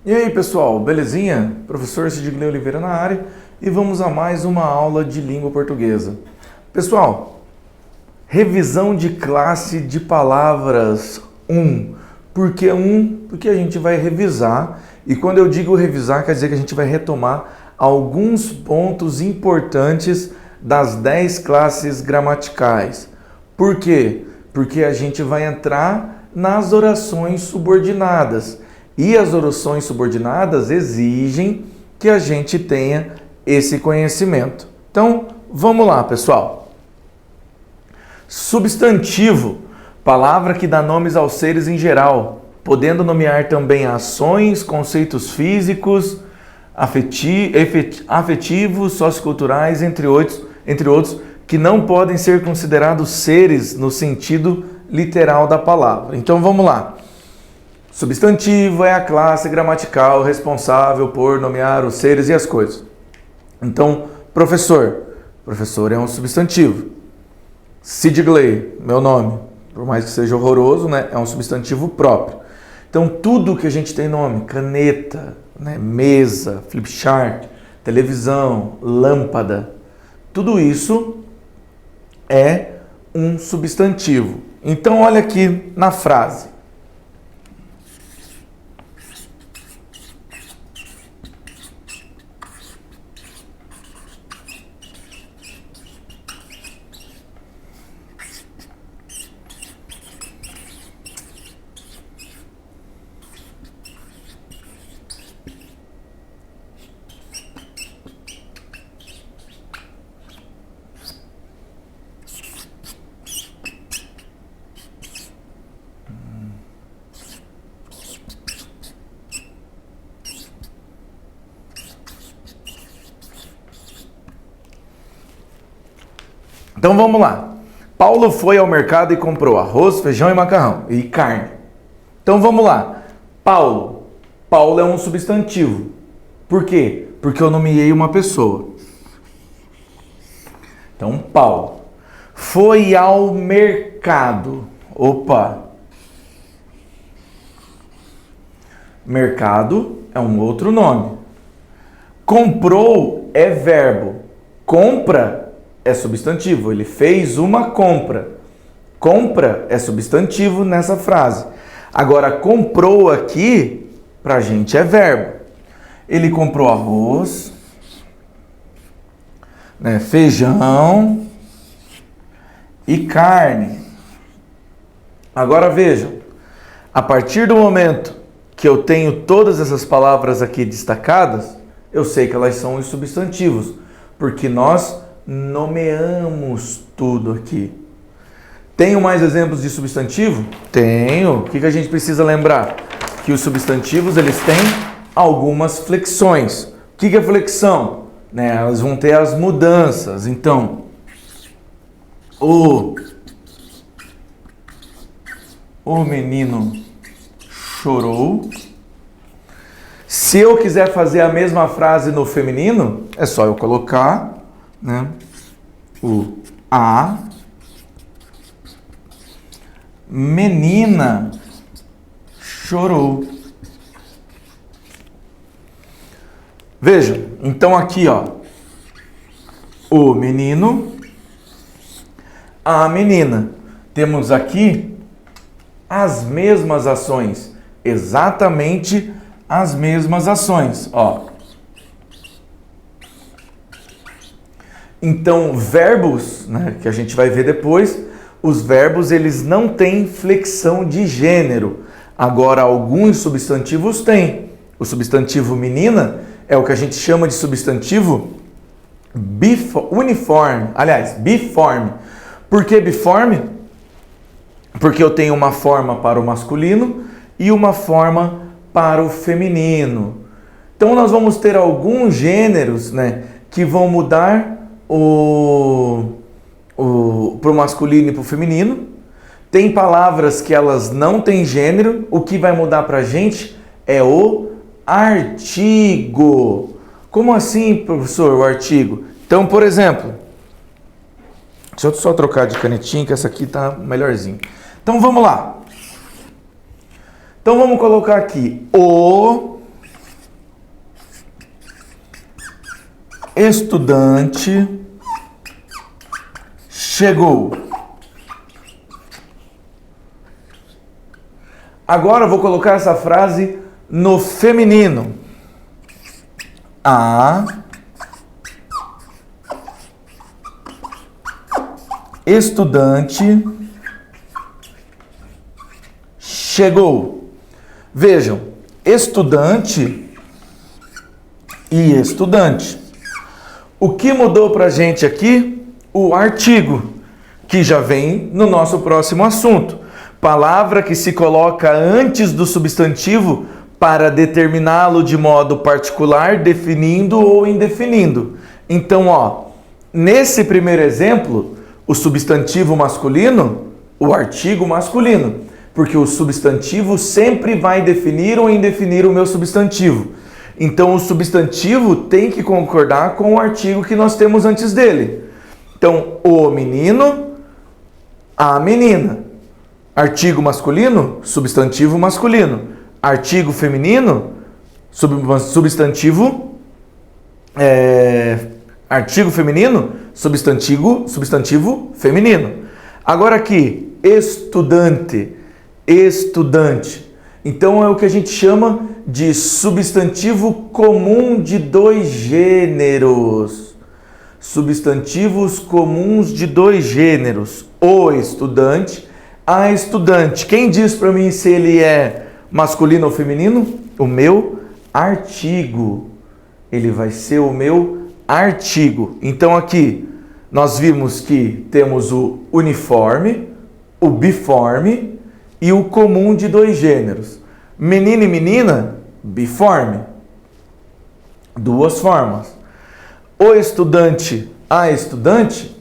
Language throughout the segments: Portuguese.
E aí pessoal, belezinha? Professor Sidney Oliveira na área e vamos a mais uma aula de língua portuguesa. Pessoal, revisão de classe de palavras 1. Por que 1? Porque a gente vai revisar e quando eu digo revisar quer dizer que a gente vai retomar alguns pontos importantes das 10 classes gramaticais. Por quê? Porque a gente vai entrar nas orações subordinadas. E as orações subordinadas exigem que a gente tenha esse conhecimento. Então, vamos lá, pessoal. Substantivo, palavra que dá nomes aos seres em geral, podendo nomear também ações, conceitos físicos, afetivos, socioculturais, entre outros, que não podem ser considerados seres no sentido literal da palavra. Então, vamos lá. Substantivo é a classe gramatical responsável por nomear os seres e as coisas. Então, professor é um substantivo. Sidney, meu nome, por mais que seja horroroso, né, é um substantivo próprio. Então, tudo que a gente tem nome, caneta, né, mesa, flip chart, televisão, lâmpada, tudo isso é um substantivo. Então, olha aqui na frase. Então vamos lá. Paulo foi ao mercado e comprou arroz, feijão e macarrão e carne. Então vamos lá. Paulo é um substantivo. Por quê? Porque eu nomeei uma pessoa. Então Paulo foi ao mercado. Opa! Mercado é um outro nome. Comprou é verbo. Compra é substantivo, ele fez uma compra. Compra é substantivo nessa frase. Agora, comprou aqui, pra gente é verbo. Ele comprou arroz, né, feijão e carne. Agora vejam, a partir do momento que eu tenho todas essas palavras aqui destacadas, eu sei que elas são os substantivos, porque nós nomeamos tudo aqui. Tenho mais exemplos de substantivo? Tenho. O que a gente precisa lembrar? Que os substantivos, eles têm algumas flexões. O que é flexão? Né? Elas vão ter as mudanças. Então, o menino chorou. Se eu quiser fazer a mesma frase no feminino, é só eu colocar, né, a menina chorou. Vejam, então aqui, ó, o menino, a menina. Temos aqui as mesmas ações, exatamente as mesmas ações, ó. Então, verbos, né, que a gente vai ver depois, os verbos eles não têm flexão de gênero. Agora, alguns substantivos têm. O substantivo menina é o que a gente chama de substantivo uniforme. Aliás, biforme. Por que biforme? Porque eu tenho uma forma para o masculino e uma forma para o feminino. Então, nós vamos ter alguns gêneros, né, que vão mudar para o masculino e para o feminino. Tem palavras que elas não têm gênero. O que vai mudar para a gente é o artigo. Como assim, professor, o artigo? Então, por exemplo, deixa eu só trocar de canetinha, que essa aqui tá melhorzinho. Então, vamos lá. Então, vamos colocar aqui o estudante chegou. Agora eu vou colocar essa frase no feminino. A estudante chegou. Vejam, estudante e estudante. O que mudou para a gente aqui? O artigo, que já vem no nosso próximo assunto. Palavra que se coloca antes do substantivo para determiná-lo de modo particular, definindo ou indefinindo. Então, nesse primeiro exemplo, o substantivo masculino, o artigo masculino, porque o substantivo sempre vai definir ou indefinir o meu substantivo. Então, o substantivo tem que concordar com o artigo que nós temos antes dele. Então, o menino, a menina. Artigo masculino, substantivo masculino. Artigo feminino, substantivo. Artigo feminino, substantivo feminino. Agora aqui, estudante, estudante. Então é o que a gente chama de substantivo comum de dois gêneros. Substantivos comuns de dois gêneros. O estudante, a estudante. Quem diz para mim se ele é masculino ou feminino? O meu artigo. Ele vai ser o meu artigo. Então aqui nós vimos que temos o uniforme, o biforme e o comum de dois gêneros. Menino e menina, biforme. Duas formas. O estudante, a estudante,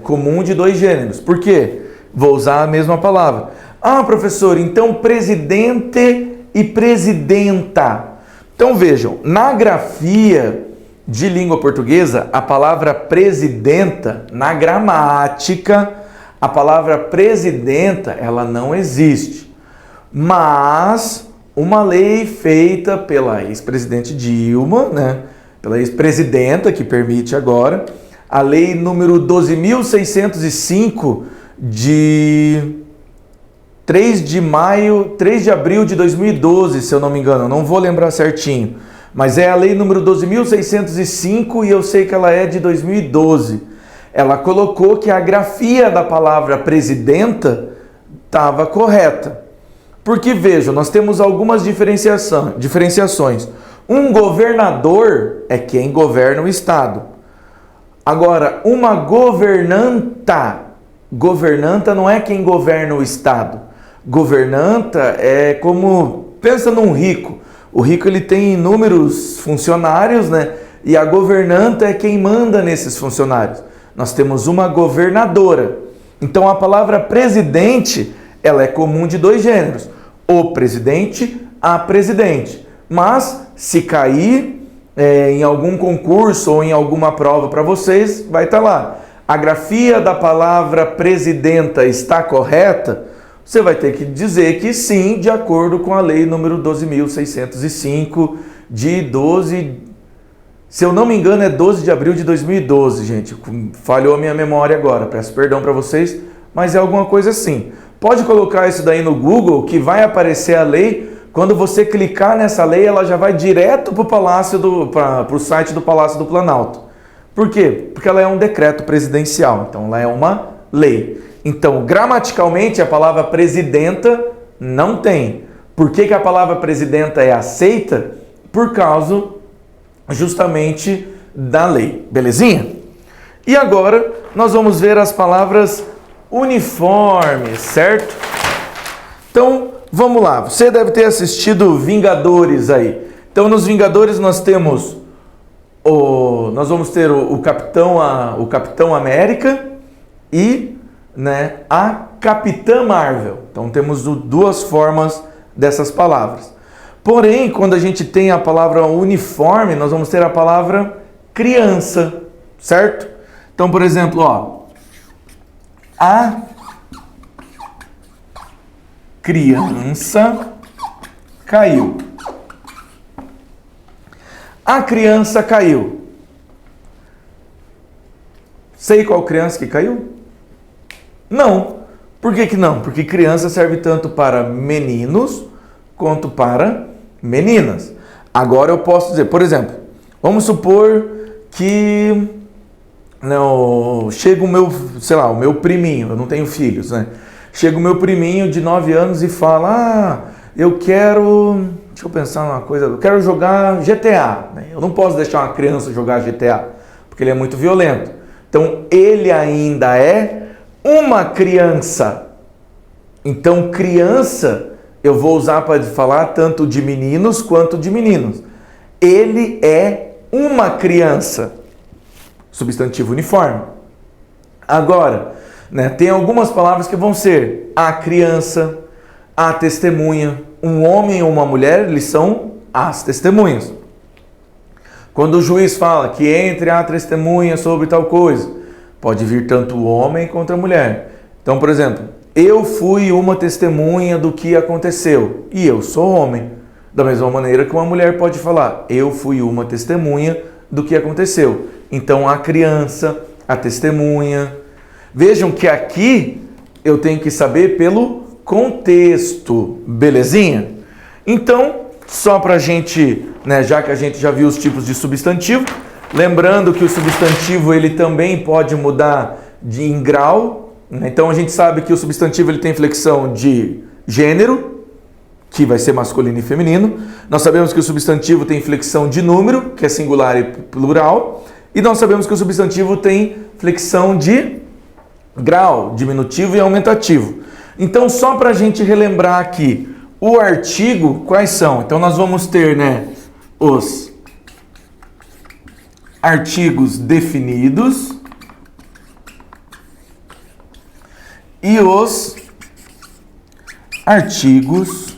comum de dois gêneros. Por quê? Vou usar a mesma palavra. Ah, professor, então presidente e presidenta. Então vejam, na grafia de língua portuguesa, a palavra presidenta, na gramática, a palavra presidenta, ela não existe. Mas uma lei feita pela ex-presidente Dilma, né? Pela ex-presidenta, que permite agora, a lei número 12.605 de 3 de abril de 2012, se eu não me engano, eu não vou lembrar certinho, mas é a lei número 12.605 e eu sei que ela é de 2012. Ela colocou que a grafia da palavra presidenta estava correta. Porque, vejam, nós temos algumas diferenciações. Um governador é quem governa o Estado. Agora, uma governanta não é quem governa o Estado. Governanta é como, pensa num rico. O rico ele tem inúmeros funcionários, né? E a governanta é quem manda nesses funcionários. Nós temos uma governadora. Então a palavra presidente, ela é comum de dois gêneros. O presidente, a presidente. Mas se cair em algum concurso ou em alguma prova para vocês, vai estar lá. A grafia da palavra presidenta está correta? Você vai ter que dizer que sim, de acordo com a lei número 12.605 de 12... Se eu não me engano, é 12 de abril de 2012, gente. Falhou a minha memória agora, peço perdão para vocês, mas é alguma coisa assim. Pode colocar isso daí no Google, que vai aparecer a lei. Quando você clicar nessa lei, ela já vai direto para o site do Palácio do Planalto. Por quê? Porque ela é um decreto presidencial, então ela é uma lei. Então, gramaticalmente, a palavra presidenta não tem. Por que a palavra presidenta é aceita? Por causa justamente da lei. Belezinha? E agora nós vamos ver as palavras uniformes, certo? Então, vamos lá. Você deve ter assistido Vingadores aí. Então, nos Vingadores nós temos nós vamos ter o Capitão América e, né, a Capitã Marvel. Então temos duas formas dessas palavras. Porém, quando a gente tem a palavra uniforme, nós vamos ter a palavra criança, certo? Então, por exemplo, a criança caiu. A criança caiu. Sei qual criança que caiu? Não. Por que que não? Porque criança serve tanto para meninos quanto para meninas. Agora eu posso dizer, por exemplo, vamos supor que chega o meu, sei lá, o meu priminho, eu não tenho filhos, né? Chega o meu priminho de 9 anos e fala, eu quero, deixa eu pensar numa coisa, eu quero jogar GTA. Eu não posso deixar uma criança jogar GTA, porque ele é muito violento. Então, ele ainda é uma criança. Então, criança, eu vou usar para falar tanto de meninos quanto de meninos. Ele é uma criança. Substantivo uniforme. Agora, tem algumas palavras que vão ser a criança, a testemunha. Um homem ou uma mulher, eles são as testemunhas. Quando o juiz fala que entre a testemunha sobre tal coisa, pode vir tanto o homem quanto a mulher. Então, por exemplo, eu fui uma testemunha do que aconteceu e eu sou homem. Da mesma maneira que uma mulher pode falar, eu fui uma testemunha do que aconteceu. Então, a criança, a testemunha. Vejam que aqui eu tenho que saber pelo contexto, belezinha? Então, só para a gente, já que a gente já viu os tipos de substantivo, lembrando que o substantivo ele também pode mudar em grau. Então, a gente sabe que o substantivo ele tem flexão de gênero, que vai ser masculino e feminino. Nós sabemos que o substantivo tem flexão de número, que é singular e plural. E nós sabemos que o substantivo tem flexão de grau, diminutivo e aumentativo. Então, só para a gente relembrar aqui, o artigo, quais são? Então, nós vamos ter, os artigos definidos e os artigos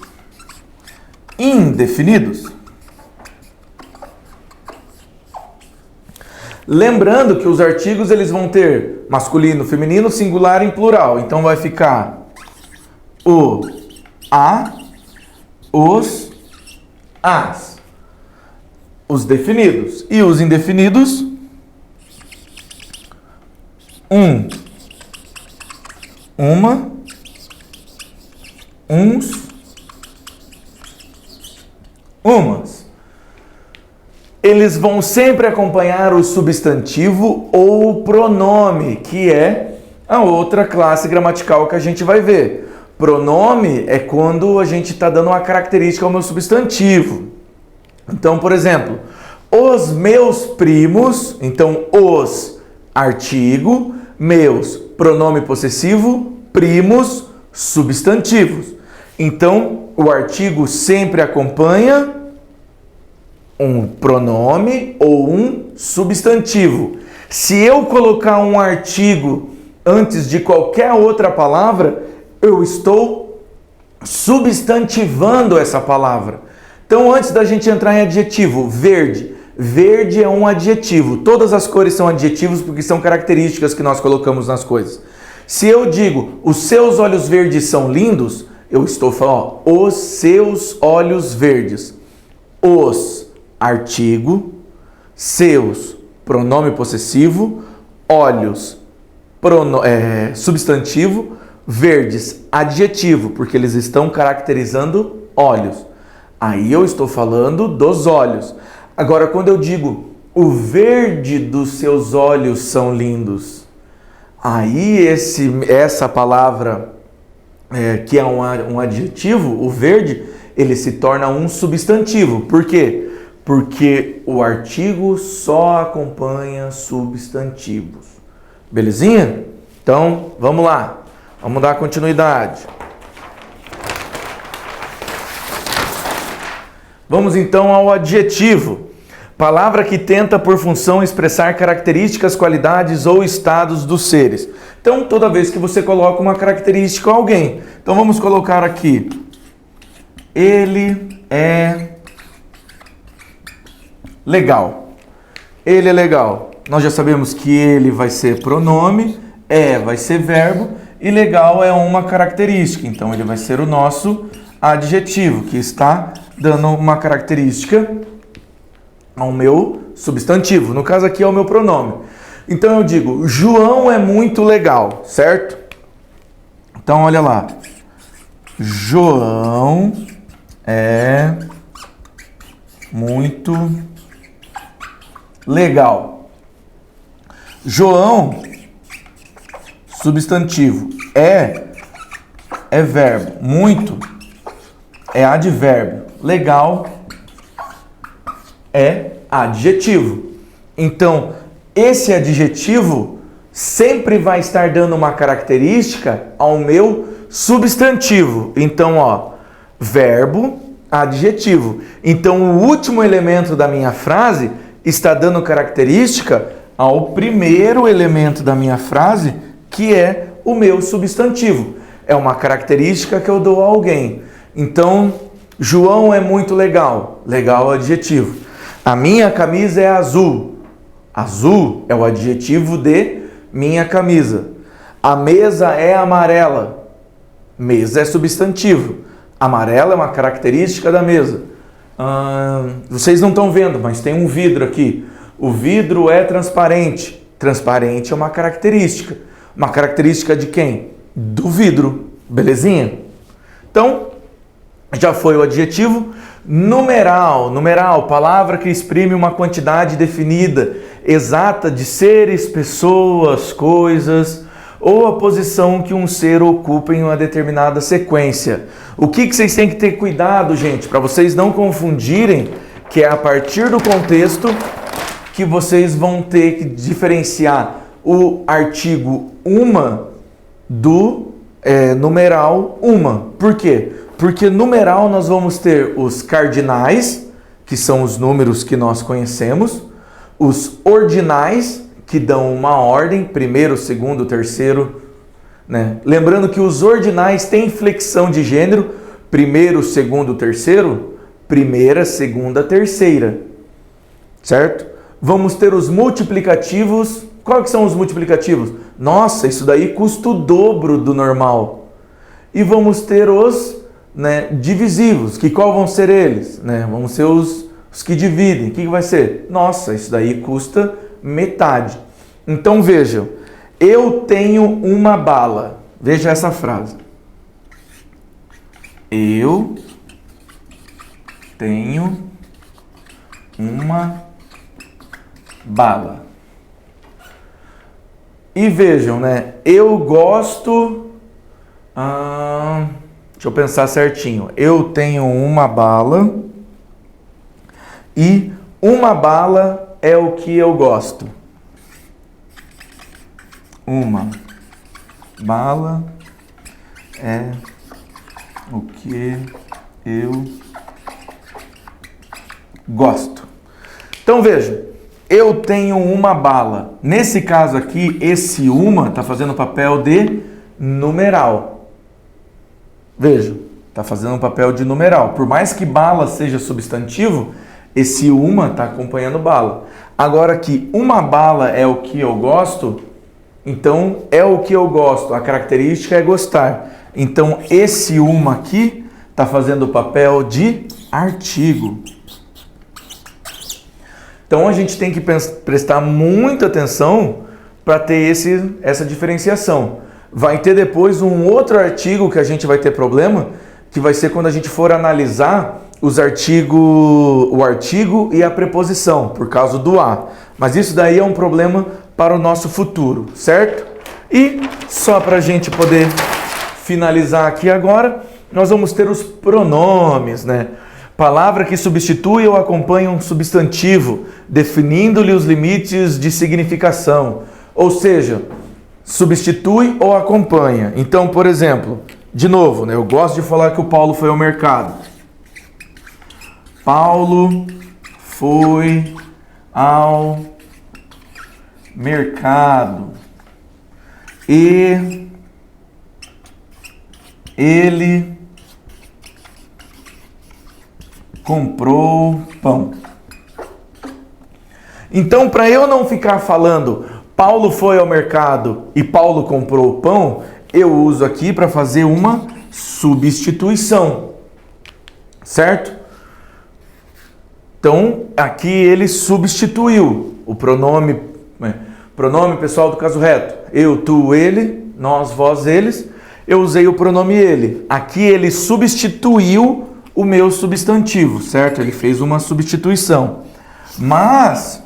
indefinidos. Lembrando que os artigos eles vão ter masculino, feminino, singular e plural. Então vai ficar o, a, os, as. Os definidos. E os indefinidos, uma, uns, umas. Eles vão sempre acompanhar o substantivo ou o pronome, que é a outra classe gramatical que a gente vai ver. Pronome é quando a gente está dando uma característica ao meu substantivo. Então, por exemplo, os meus primos, então os, artigo, meus, pronome possessivo, primos, substantivos. Então, o artigo sempre acompanha um pronome ou um substantivo. Se eu colocar um artigo antes de qualquer outra palavra, eu estou substantivando essa palavra. Então, antes da gente entrar em adjetivo, verde. Verde é um adjetivo. Todas as cores são adjetivos porque são características que nós colocamos nas coisas. Se eu digo, os seus olhos verdes são lindos, eu estou falando, os seus olhos verdes. Os, artigo, seus, pronome possessivo, olhos, substantivo, verdes, adjetivo, porque eles estão caracterizando olhos. Aí eu estou falando dos olhos. Agora, quando eu digo, o verde dos seus olhos são lindos, aí essa palavra, que é um adjetivo, o verde, ele se torna um substantivo. Por quê? Porque o artigo só acompanha substantivos. Belezinha? Então, vamos lá. Vamos dar continuidade. Vamos então ao adjetivo. Palavra que tenta por função expressar características, qualidades ou estados dos seres. Então, toda vez que você coloca uma característica a alguém. Então, vamos colocar aqui. Ele é legal. Ele é legal. Nós já sabemos que ele vai ser pronome, vai ser verbo e legal é uma característica. Então, ele vai ser o nosso adjetivo, que está dando uma característica ao meu substantivo. No caso aqui é o meu pronome. Então eu digo, João é muito legal, certo? Então olha lá. João é muito legal. João, substantivo. É verbo. Muito é advérbio. Legal é adjetivo. Então, esse adjetivo sempre vai estar dando uma característica ao meu substantivo. Então, ó, verbo, adjetivo. Então, o último elemento da minha frase está dando característica ao primeiro elemento da minha frase, que é o meu substantivo. É uma característica que eu dou a alguém. Então, João é muito legal. Legal é adjetivo. A minha camisa é azul. Azul é o adjetivo de minha camisa. A mesa é amarela. Mesa é substantivo. Amarela é uma característica da mesa. Vocês não estão vendo, mas tem um vidro aqui. O vidro é transparente. Transparente é uma característica. Uma característica de quem? Do vidro. Belezinha? Então, já foi o adjetivo. Numeral. Numeral, palavra que exprime uma quantidade definida, exata de seres, pessoas, coisas, ou a posição que um ser ocupa em uma determinada sequência. O que vocês têm que ter cuidado, gente, para vocês não confundirem, que é a partir do contexto que vocês vão ter que diferenciar o artigo uma do numeral uma. Por quê? Porque numeral nós vamos ter os cardinais, que são os números que nós conhecemos, os ordinais, que dão uma ordem, primeiro, segundo, terceiro, né? Lembrando que os ordinais têm flexão de gênero, primeiro, segundo, terceiro, primeira, segunda, terceira, certo? Vamos ter os multiplicativos. Quais que são os multiplicativos? Nossa, isso daí custa o dobro do normal. E vamos ter os divisivos, que qual vão ser eles? Vão ser os que dividem. O que vai ser? Nossa, isso daí custa metade. Então vejam, eu tenho uma bala. Veja essa frase. Eu tenho uma bala. E vejam, eu gosto... deixa eu pensar certinho. Eu tenho uma bala e uma bala é o que eu gosto. Uma bala é o que eu gosto. Então veja, eu tenho uma bala. Nesse caso aqui, esse uma está fazendo o papel de numeral. Veja, está fazendo um papel de numeral. Por mais que bala seja substantivo, esse uma está acompanhando bala. Agora que uma bala é o que eu gosto, então é o que eu gosto. A característica é gostar. Então esse uma aqui está fazendo o papel de artigo. Então a gente tem que prestar muita atenção para ter essa diferenciação. Vai ter depois um outro artigo que a gente vai ter problema, que vai ser quando a gente for analisar o artigo e a preposição, por causa do a. Mas isso daí é um problema para o nosso futuro, certo? E só para a gente poder finalizar aqui agora, nós vamos ter os pronomes, Palavra que substitui ou acompanha um substantivo, definindo-lhe os limites de significação. Ou seja, substitui ou acompanha. Então, por exemplo, de novo, eu gosto de falar que o Paulo foi ao mercado. Paulo foi ao mercado e ele comprou pão. Então, para eu não ficar falando Paulo foi ao mercado e Paulo comprou pão, eu uso aqui para fazer uma substituição, certo? Então, aqui ele substituiu o pronome, pronome pessoal do caso reto. Eu, tu, ele, nós, vós, eles. Eu usei o pronome ele. Aqui ele substituiu o meu substantivo, certo? Ele fez uma substituição. Mas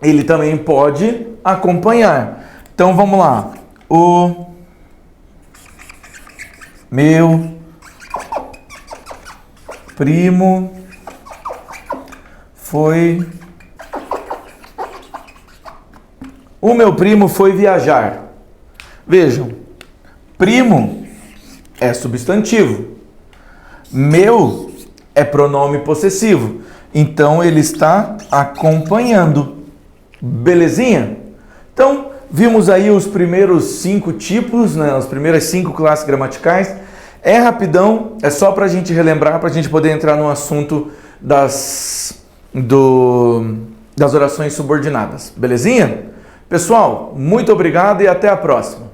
ele também pode acompanhar. Então, vamos lá. O meu primo foi... O meu primo foi viajar. Vejam, primo é substantivo. Meu é pronome possessivo. Então, ele está acompanhando. Belezinha? Então, vimos aí os primeiros 5 tipos, né? As primeiras 5 classes gramaticais. É rapidão, é só para a gente relembrar, para a gente poder entrar no assunto das orações subordinadas. Belezinha? Pessoal, muito obrigado e até a próxima.